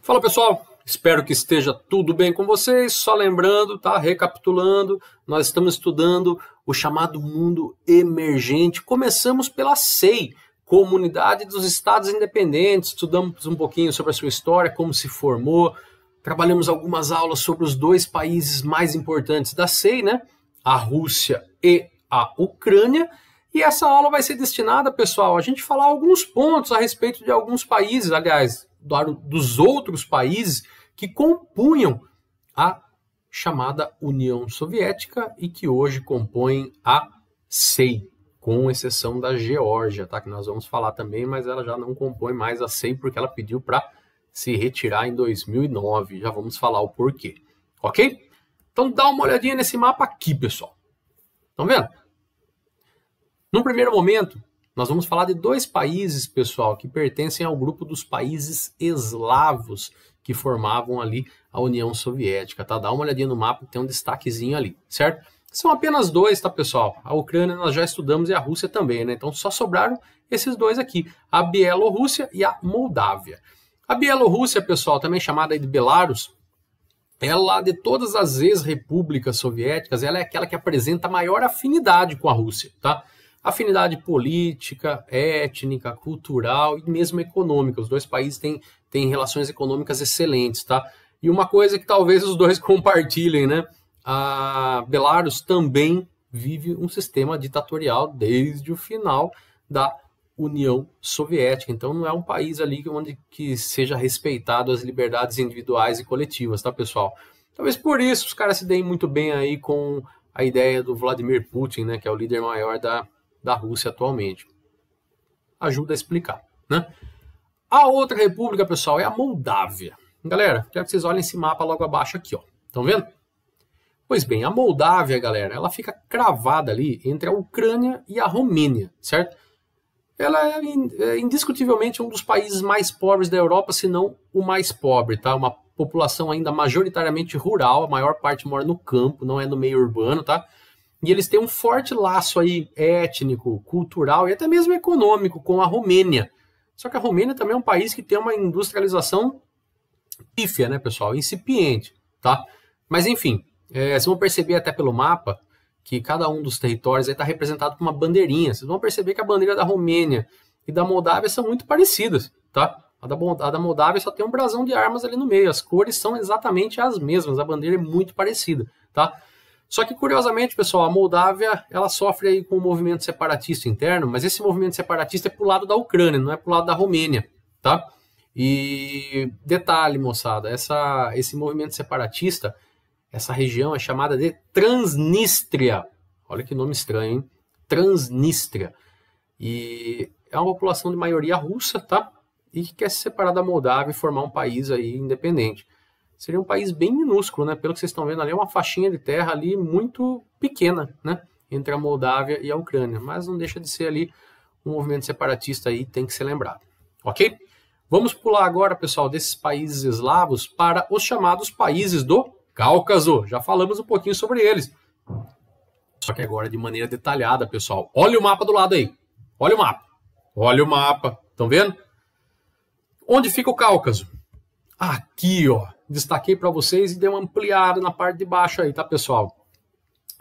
Fala pessoal, espero que esteja tudo bem com vocês. Só lembrando, tá? Recapitulando, nós estamos estudando o chamado mundo emergente. Começamos pela CEI, Comunidade dos Estados Independentes. Estudamos um pouquinho sobre a sua história, como se formou. Trabalhamos algumas aulas sobre os dois países mais importantes da CEI, né? A Rússia e a Ucrânia. E essa aula vai ser destinada, pessoal, a gente falar alguns pontos a respeito de alguns países, aliás, dos outros países que compunham a chamada União Soviética e que hoje compõem a CEI, com exceção da Geórgia, tá? Que nós vamos falar também, mas ela já não compõe mais a CEI porque ela pediu para se retirar em 2009. Já vamos falar o porquê, ok? Então dá uma olhadinha nesse mapa aqui, pessoal. Estão vendo? Num primeiro momento, nós vamos falar de dois países, pessoal, que pertencem ao grupo dos países eslavos que formavam ali a União Soviética, tá? Dá uma olhadinha no mapa, tem um destaquezinho ali, certo? São apenas dois, tá, pessoal? A Ucrânia nós já estudamos e a Rússia também, né? Então só sobraram esses dois aqui, a Bielorrússia e a Moldávia. A Bielorrússia, pessoal, também chamada de Belarus, ela, de todas as ex-repúblicas soviéticas, ela é aquela que apresenta maior afinidade com a Rússia, tá? Afinidade política, étnica, cultural e mesmo econômica. Os dois países têm relações econômicas excelentes, tá? E uma coisa que talvez os dois compartilhem, né? A Belarus também vive um sistema ditatorial desde o final da União Soviética. Então não é um país ali onde que seja respeitado as liberdades individuais e coletivas, tá, pessoal? Talvez por isso os caras se deem muito bem aí com a ideia do Vladimir Putin, né? Que é o líder maior da Rússia atualmente. Ajuda a explicar, né? A outra república, pessoal, é a Moldávia. Galera, quero que vocês olhem esse mapa logo abaixo aqui, ó. Estão vendo? Pois bem, a Moldávia, galera, ela fica cravada ali entre a Ucrânia e a Romênia, certo? Ela é indiscutivelmente um dos países mais pobres da Europa, se não o mais pobre, tá? Uma população ainda majoritariamente rural, a maior parte mora no campo, não é no meio urbano, tá? E eles têm um forte laço aí étnico, cultural e até mesmo econômico com a Romênia. Só que a Romênia também é um país que tem uma industrialização pífia, né, pessoal? Incipiente, tá? Mas enfim, vocês vão perceber até pelo mapa que cada um dos territórios está representado por uma bandeirinha. Vocês vão perceber que a bandeira da Romênia e da Moldávia são muito parecidas, tá? A da Moldávia só tem um brasão de armas ali no meio. As cores são exatamente as mesmas. A bandeira é muito parecida, tá? Só que, curiosamente, pessoal, a Moldávia, ela sofre aí com um movimento separatista interno, mas esse movimento separatista é pro lado da Ucrânia, não é pro lado da Romênia, tá? E detalhe, moçada, esse movimento separatista, essa região é chamada de Transnistria. Olha que nome estranho, hein? Transnistria. E é uma população de maioria russa, tá? E que quer se separar da Moldávia e formar um país aí independente. Seria um país bem minúsculo, né? Pelo que vocês estão vendo ali, é uma faixinha de terra ali muito pequena, né? Entre a Moldávia e a Ucrânia. Mas não deixa de ser ali um movimento separatista aí, tem que ser lembrado. Ok? Vamos pular agora, pessoal, desses países eslavos para os chamados países do Cáucaso. Já falamos um pouquinho sobre eles. Só que agora de maneira detalhada, pessoal. Olha o mapa do lado aí. Olha o mapa. Olha o mapa. Estão vendo? Onde fica o Cáucaso? Aqui, ó. Destaquei para vocês e dei uma ampliada na parte de baixo aí, tá, pessoal?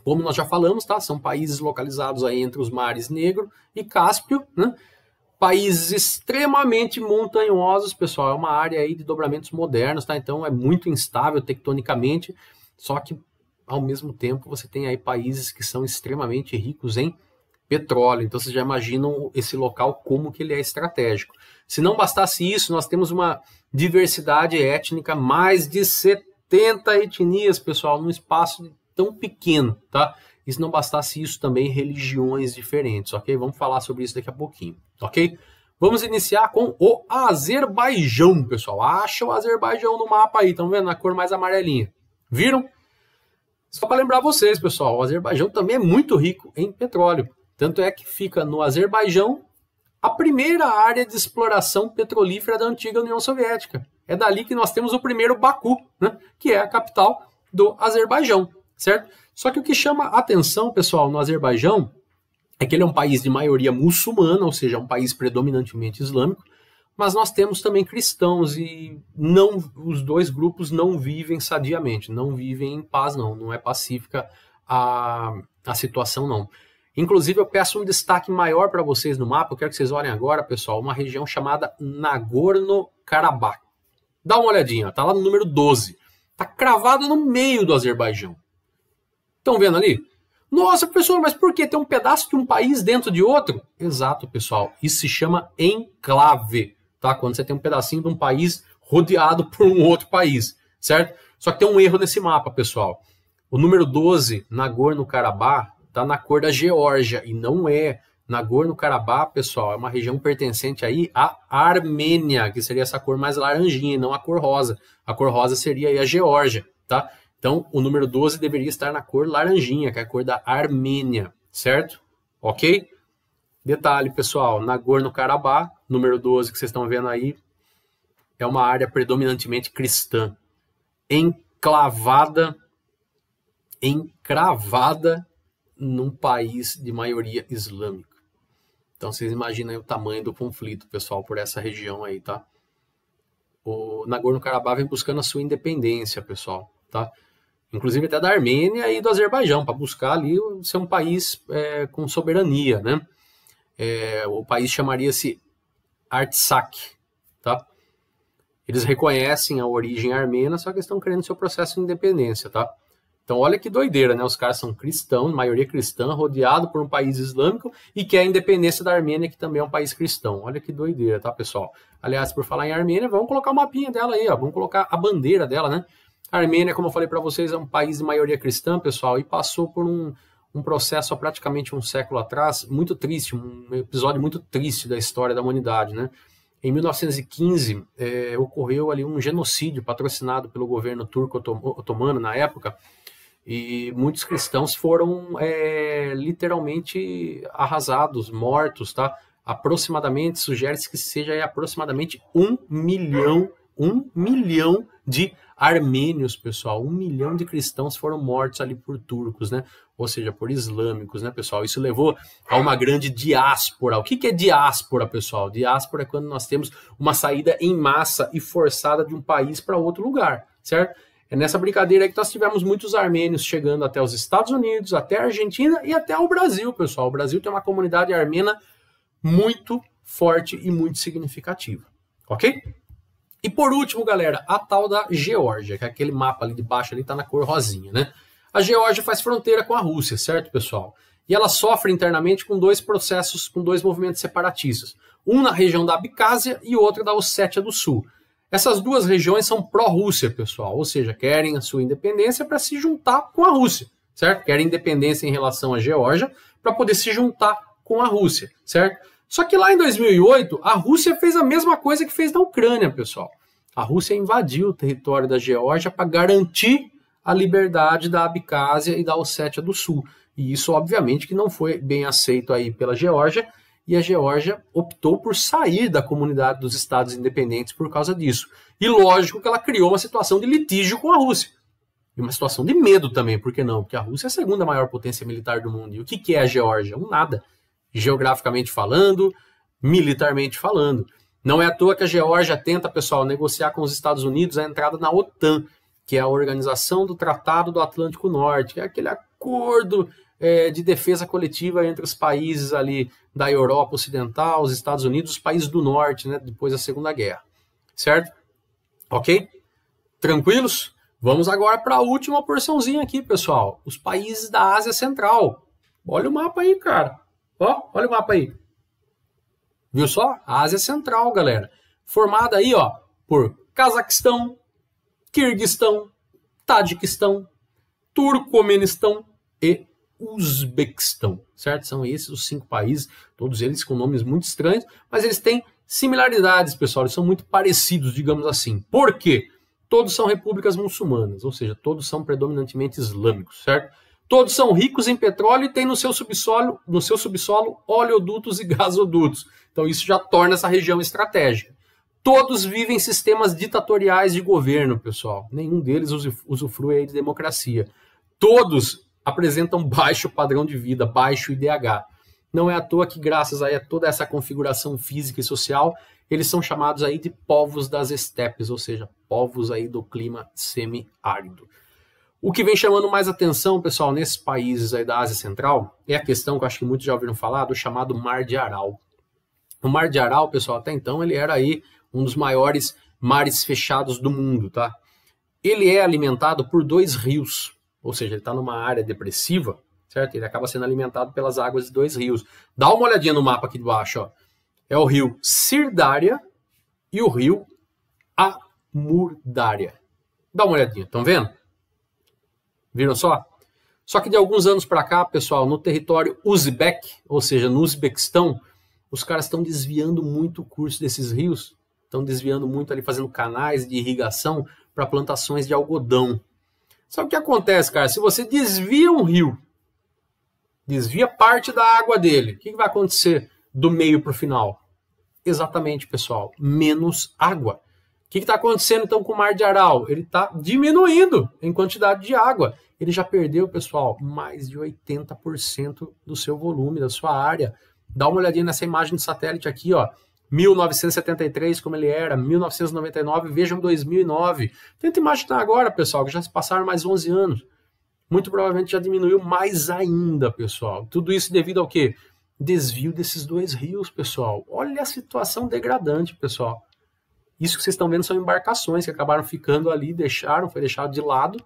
Como nós já falamos, tá? São países localizados aí entre os mares Negro e Cáspio, né? Países extremamente montanhosos, pessoal. É uma área aí de dobramentos modernos, tá? Então é muito instável tectonicamente, só que ao mesmo tempo você tem aí países que são extremamente ricos em petróleo. Então vocês já imaginam esse local como que ele é estratégico. Se não bastasse isso, nós temos uma diversidade étnica, mais de 70 etnias, pessoal, num espaço tão pequeno, tá? E se não bastasse isso, também religiões diferentes, ok? Vamos falar sobre isso daqui a pouquinho, ok? Vamos iniciar com o Azerbaijão, pessoal. Acha o Azerbaijão no mapa aí, estão vendo? Na cor mais amarelinha. Viram? Só para lembrar vocês, pessoal, o Azerbaijão também é muito rico em petróleo. Tanto é que fica no Azerbaijão a primeira área de exploração petrolífera da antiga União Soviética. É dali que nós temos o primeiro Baku, né, que é a capital do Azerbaijão, certo? Só que o que chama a atenção, pessoal, no Azerbaijão é que ele é um país de maioria muçulmana, ou seja, um país predominantemente islâmico, mas nós temos também cristãos e não, os dois grupos não vivem sadiamente, não vivem em paz, não é pacífica a situação, não. Inclusive, eu peço um destaque maior para vocês no mapa, eu quero que vocês olhem agora, pessoal, uma região chamada Nagorno-Karabakh. Dá uma olhadinha, tá lá no número 12. Tá cravado no meio do Azerbaijão. Estão vendo ali? Nossa, professor, mas por que tem um pedaço de um país dentro de outro? Exato, pessoal. Isso se chama enclave, tá? Quando você tem um pedacinho de um país rodeado por um outro país, certo? Só que tem um erro nesse mapa, pessoal. O número 12, Nagorno-Karabakh, tá na cor da Geórgia, e não é. Nagorno-Karabakh, pessoal, é uma região pertencente aí à Armênia, que seria essa cor mais laranjinha, e não a cor rosa. A cor rosa seria aí a Geórgia, tá? Então, o número 12 deveria estar na cor laranjinha, que é a cor da Armênia, certo? Ok? Detalhe, pessoal, Nagorno-Karabakh, número 12 que vocês estão vendo aí, é uma área predominantemente cristã, encravada num país de maioria islâmica. Então, vocês imaginem o tamanho do conflito, pessoal, por essa região aí, tá? O Nagorno-Karabakh vem buscando a sua independência, pessoal, tá? Inclusive até da Armênia e do Azerbaijão, para buscar ali ser um país com soberania, né? O país chamaria-se Artsakh, tá? Eles reconhecem a origem armênia, só que estão querendo seu processo de independência, tá? Então olha que doideira, né? Os caras são cristãos, maioria cristã, rodeado por um país islâmico e quer a independência da Armênia, que também é um país cristão. Olha que doideira, tá, pessoal? Aliás, por falar em Armênia, vamos colocar o mapinha dela aí, ó. Vamos colocar a bandeira dela, né? A Armênia, como eu falei para vocês, é um país de maioria cristã, pessoal, e passou por um processo há praticamente um século atrás, muito triste, um episódio muito triste da história da humanidade, né? Em 1915, ocorreu ali um genocídio patrocinado pelo governo turco-otomano na época, e muitos cristãos foram literalmente arrasados, mortos, tá? Aproximadamente, sugere-se que seja aí, aproximadamente 1 milhão de armênios, pessoal. 1 milhão de cristãos foram mortos ali por turcos, né? Ou seja, por islâmicos, né, pessoal? Isso levou a uma grande diáspora. O que é diáspora, pessoal? Diáspora é quando nós temos uma saída em massa e forçada de um país para outro lugar, certo? É nessa brincadeira aí que nós tivemos muitos armênios chegando até os Estados Unidos, até a Argentina e até o Brasil, pessoal. O Brasil tem uma comunidade armênia muito forte e muito significativa, ok? E por último, galera, a tal da Geórgia, que é aquele mapa ali de baixo, ali tá na cor rosinha, né? A Geórgia faz fronteira com a Rússia, certo, pessoal? E ela sofre internamente com dois processos, com dois movimentos separatistas. Um na região da Abcásia e outro da Ossétia do Sul. Essas duas regiões são pró-Rússia, pessoal, ou seja, querem a sua independência para se juntar com a Rússia, certo? Querem independência em relação à Geórgia para poder se juntar com a Rússia, certo? Só que lá em 2008, a Rússia fez a mesma coisa que fez na Ucrânia, pessoal. A Rússia invadiu o território da Geórgia para garantir a liberdade da Abcásia e da Ossétia do Sul. E isso, obviamente, que não foi bem aceito aí pela Geórgia, e a Geórgia optou por sair da comunidade dos estados independentes por causa disso. E lógico que ela criou uma situação de litígio com a Rússia. E uma situação de medo também, por que não? Porque a Rússia é a segunda maior potência militar do mundo. E o que é a Geórgia? Um nada. Geograficamente falando, militarmente falando. Não é à toa que a Geórgia tenta, pessoal, negociar com os Estados Unidos a entrada na OTAN, que é a Organização do Tratado do Atlântico Norte, que é aquele acordo de defesa coletiva entre os países ali da Europa Ocidental, os Estados Unidos, os países do Norte, né, depois da Segunda Guerra. Certo? Ok? Tranquilos? Vamos agora para a última porçãozinha aqui, pessoal. Os países da Ásia Central. Olha o mapa aí, cara. Ó, olha o mapa aí. Viu só? A Ásia Central, galera. Formada aí, ó, por Cazaquistão, Quirguistão, Tadiquistão, Turcomenistão e Uzbequistão, certo? São esses os 5 países, todos eles com nomes muito estranhos, mas eles têm similaridades, pessoal, eles são muito parecidos, digamos assim. Por quê? Todos são repúblicas muçulmanas, ou seja, todos são predominantemente islâmicos, certo? Todos são ricos em petróleo e têm no seu subsolo oleodutos e gasodutos. Então isso já torna essa região estratégica. Todos vivem em sistemas ditatoriais de governo, pessoal. Nenhum deles usufrui de democracia. Todos apresentam baixo padrão de vida, baixo IDH. Não é à toa que, graças a toda essa configuração física e social, eles são chamados aí de povos das estepes, ou seja, povos aí do clima semiárido. O que vem chamando mais atenção, pessoal, nesses países aí da Ásia Central, é a questão que eu acho que muitos já ouviram falar, do chamado Mar de Aral. O Mar de Aral, pessoal, até então ele era aí um dos maiores mares fechados do mundo, tá? Ele é alimentado por 2 rios, ou seja, ele está numa área depressiva, certo? Ele acaba sendo alimentado pelas águas de 2 rios. Dá uma olhadinha no mapa aqui de baixo, ó. É o rio Sirdarya e o rio Amurdarya. Dá uma olhadinha, estão vendo? Viram só? Só que de alguns anos para cá, pessoal, no território Uzbek, ou seja, no Uzbequistão, os caras estão desviando muito o curso desses rios, estão desviando muito ali, fazendo canais de irrigação para plantações de algodão. Sabe o que acontece, cara? Se você desvia um rio, desvia parte da água dele, o que vai acontecer do meio para o final? Exatamente, pessoal, menos água. O que está acontecendo então com o Mar de Aral? Ele está diminuindo em quantidade de água. Ele já perdeu, pessoal, mais de 80% do seu volume, da sua área. Dá uma olhadinha nessa imagem de satélite aqui, ó. 1973, como ele era, 1999, vejam 2009. Tenta imaginar agora, pessoal, que já se passaram mais 11 anos. Muito provavelmente já diminuiu mais ainda, pessoal. Tudo isso devido ao quê? Desvio desses 2 rios, pessoal. Olha a situação degradante, pessoal. Isso que vocês estão vendo são embarcações que acabaram ficando ali, foi deixado de lado,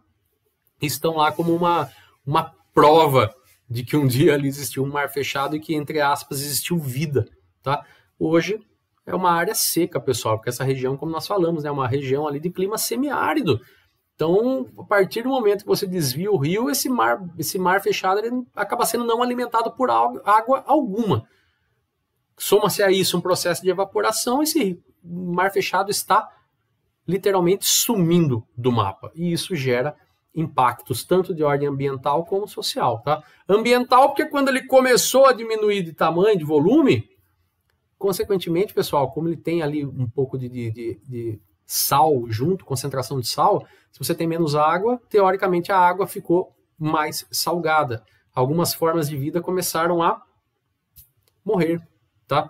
e estão lá como uma prova de que um dia ali existiu um mar fechado e que, entre aspas, existiu vida, tá? Hoje é uma área seca, pessoal, porque essa região, como nós falamos, é uma região ali de clima semiárido. Então, a partir do momento que você desvia o rio, esse mar fechado ele acaba sendo não alimentado por água alguma. Soma-se a isso um processo de evaporação, esse mar fechado está literalmente sumindo do mapa. E isso gera impactos tanto de ordem ambiental como social, tá? Ambiental porque quando ele começou a diminuir de tamanho, de volume, consequentemente, pessoal, como ele tem ali um pouco de sal junto, concentração de sal, se você tem menos água, teoricamente a água ficou mais salgada. Algumas formas de vida começaram a morrer, tá?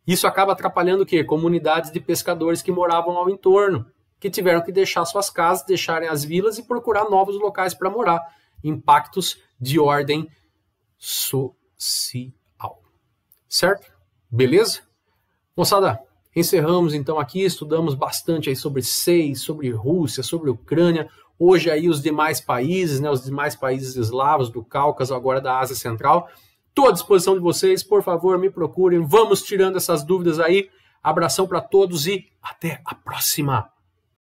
Isso acaba atrapalhando o quê? Comunidades de pescadores que moravam ao entorno, que tiveram que deixar suas casas, deixarem as vilas e procurar novos locais para morar. Impactos de ordem social. Certo? Beleza? Moçada, encerramos então aqui, estudamos bastante aí sobre SEI, sobre Rússia, sobre Ucrânia, hoje aí os demais países, né, os demais países eslavos do Cáucaso, agora da Ásia Central. Estou à disposição de vocês, por favor, me procurem, vamos tirando essas dúvidas aí. Abração para todos e até a próxima!